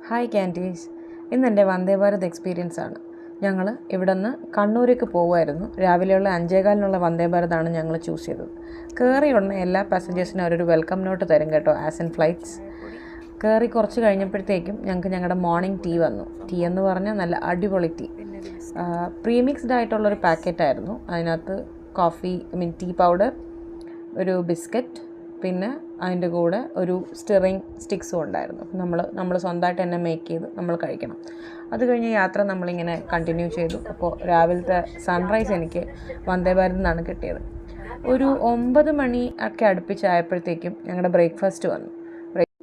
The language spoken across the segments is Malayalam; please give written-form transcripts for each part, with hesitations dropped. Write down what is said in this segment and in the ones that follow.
ഹായ് ക്യാൻറ്റീസ്. ഇന്നെൻ്റെ വന്ദേ ഭാരത് എക്സ്പീരിയൻസ് ആണ്. ഞങ്ങൾ ഇവിടെ നിന്ന് കണ്ണൂരേക്ക് പോകുമായിരുന്നു. രാവിലെയുള്ള 5:15 വന്ദേ ഭാരതാണ് ഞങ്ങൾ ചൂസ് ചെയ്തത്. കയറി ഉടനെ എല്ലാ പാസഞ്ചേഴ്സിനും അവരൊരു വെൽക്കം നോട്ട് തരും കേട്ടോ, ആസ് ഇൻ ഫ്ലൈറ്റ്സ്. കയറി കുറച്ച് കഴിഞ്ഞപ്പോഴത്തേക്കും ഞങ്ങൾക്ക് ഞങ്ങളുടെ മോർണിംഗ് ടീ വന്നു. ടീ എന്ന് പറഞ്ഞാൽ നല്ല അടിപൊളി ടീ, പ്രീമിക്സ്ഡ് ആയിട്ടുള്ളൊരു പാക്കറ്റായിരുന്നു. അതിനകത്ത് കോഫി, ടീ പൗഡർ, ഒരു ബിസ്ക്കറ്റ്, പിന്നെ അതിൻ്റെ കൂടെ ഒരു സ്റ്റിറിങ് സ്റ്റിക്സും ഉണ്ടായിരുന്നു. നമ്മൾ സ്വന്തമായിട്ട് തന്നെ മേക്ക് ചെയ്ത് നമ്മൾ കഴിക്കണം. അത് കഴിഞ്ഞ് യാത്ര നമ്മളിങ്ങനെ കണ്ടിന്യൂ ചെയ്തു. അപ്പോൾ രാവിലത്തെ സൺറൈസ് എനിക്ക് വന്ദേ ഭാരതിൽ നിന്നാണ് കിട്ടിയത്. ഒരു 9 മണി ഒക്കെ അടുപ്പിച്ചായപ്പോഴത്തേക്കും ഞങ്ങളുടെ ബ്രേക്ക്ഫാസ്റ്റ് വന്നു.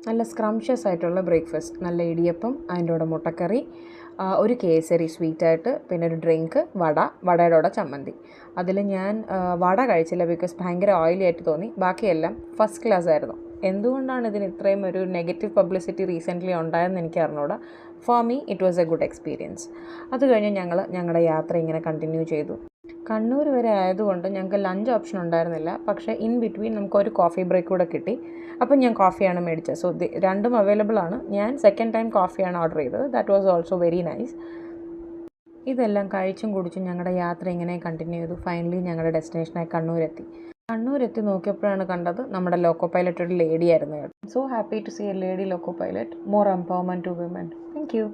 നല്ല സ്ക്രംഷ്യസ് ആയിട്ടുള്ള ബ്രേക്ക്ഫാസ്റ്റ്, നല്ല ഇടിയപ്പം, അതിൻ്റെ കൂടെ മുട്ടക്കറി, ഒരു കേസരി സ്വീറ്റായിട്ട്, പിന്നെ ഒരു ഡ്രിങ്ക്, വടയുടെ കൂടെ ചമ്മന്തി. അതിൽ ഞാൻ വട കഴിച്ചില്ല, ബിക്കോസ് ഭയങ്കര ഓയിലി ആയിട്ട് തോന്നി. ബാക്കിയെല്ലാം ഫസ്റ്റ് ക്ലാസ് ആയിരുന്നു. എന്തുകൊണ്ടാണ് ഇതിന് ഇത്രയും ഒരു നെഗറ്റീവ് പബ്ലിസിറ്റി റീസെൻ്റ്ലി ഉണ്ടായെന്ന് എനിക്ക് അറിഞ്ഞൂടാ. For me it was A good experience. അത് കഴിഞ്ഞ് ഞങ്ങളുടെ യാത്ര ഇങ്ങനെ കണ്ടിന്യൂ ചെയ്തു. കണ്ണൂർ വരെ ആയതുകൊണ്ട് ഞങ്ങൾക്ക് ലഞ്ച് ഓപ്ഷൻ ഉണ്ടായിരുന്നില്ല. പക്ഷേ ഇൻ ബിറ്റ്വീൻ നമുക്കൊരു കോഫി ബ്രേക്ക് കൂടെ കിട്ടി. അപ്പം ഞാൻ കോഫിയാണ് മേടിച്ചത്. സോ രണ്ടും അവൈലബിൾ ആണ്. ഞാൻ സെക്കൻഡ് ടൈം കോഫിയാണ് ഓർഡർ ചെയ്തത്. That was also very nice. ഇതെല്ലാം കഴിച്ചും കുടിച്ചും ഞങ്ങളുടെ യാത്ര ഇങ്ങനെ കണ്ടിന്യൂ ചെയ്തു. ഫൈനലി ഞങ്ങളുടെ ഡെസ്റ്റിനേഷനായി കണ്ണൂരെത്തി നോക്കിയപ്പോഴാണ് കണ്ടത് നമ്മുടെ ലോക്കോ പൈലറ്റ് ഒരു ലേഡി ആയിരുന്നു. So happy to see a lady loco pilot. More empowerment to women. Thank U.